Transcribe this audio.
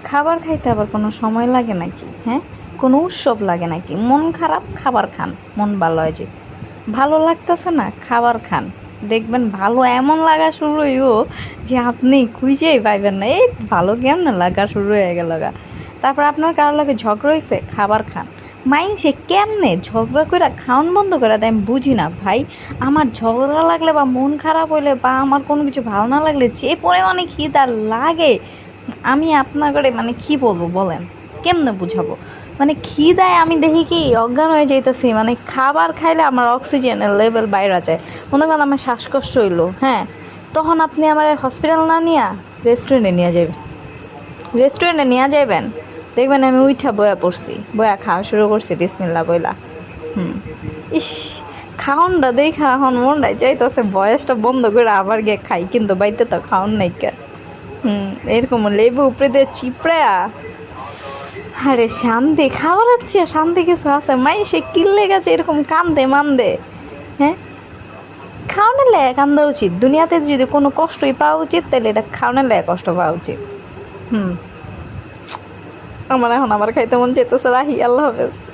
খাবার খাইতে আবার কোনো সময় লাগে নাকি? হ্যাঁ, কোনো উৎসব লাগে নাকি? মন খারাপ, খাবার খান, মন ভালো হয় যে। ভালো লাগতেছে না, খাবার খান, দেখবেন ভালো এমন লাগা শুরু হইব যে আপনি খুঁজেই পাইবেন না, এই ভালো কেমন লাগা শুরু হয়ে গেল গা। তারপর আপনার কারোর লাগে ঝগড়া হয়েছে, খাবার খান। মাইনসে কেমনে ঝগড়া করে খাওয়ান বন্ধ করে দেয় আমি বুঝি না ভাই। আমার ঝগড়া লাগলে বা মন খারাপ হইলে বা আমার কোনো কিছু ভালো না লাগলে যে পরিমাণে খিদা লাগে, আমি আপনার করে মানে কি বলবো বলেন, কেমনে বুঝাবো? মানে খিদায় আমি দেখি কি অজ্ঞান হয়ে যাইতেছি, মানে খাবার খাইলে আমার অক্সিজেনের লেভেল বাইরে যায়। মনে করেন আমার শ্বাসকষ্ট হইলো, হ্যাঁ, তখন আপনি আমার হসপিটাল না নিয়ে রেস্টুরেন্টে নিয়ে যাবেন। রেস্টুরেন্টে নিয়ে যাবেন, দেখবেন আমি উইঠা বয়া পড়ছি, বয়া খাওয়া শুরু করছি বিসমিল্লা বইলা। হুম। ইস, খাওনটা দেখা এখন মনটাই চাইতেছে বয়সটা বন্ধ করে আবার গিয়ে খাই, কিন্তু বাইতে তো খাওন নাই কে। এরকম লেবু উপরে দিয়ে চিপড়া, আরে শান্তি, খাবারের চেয়ে শান্তি কিছু আছে? মাই সে কিল্লে গেছে এরকম কান্দে মান্দে, হ্যাঁ। খাওয়ানোর লেগে কান্দা উচিত, দুনিয়াতে যদি কোনো কষ্টই পাওয়া উচিত তাহলে এটা খাওয়ানোর লেগে কষ্ট পাওয়া উচিত। হুম। আমার এখন আবার খাইতে মন চাইতেছে, রাহি, আল্লাহ হাফেজ।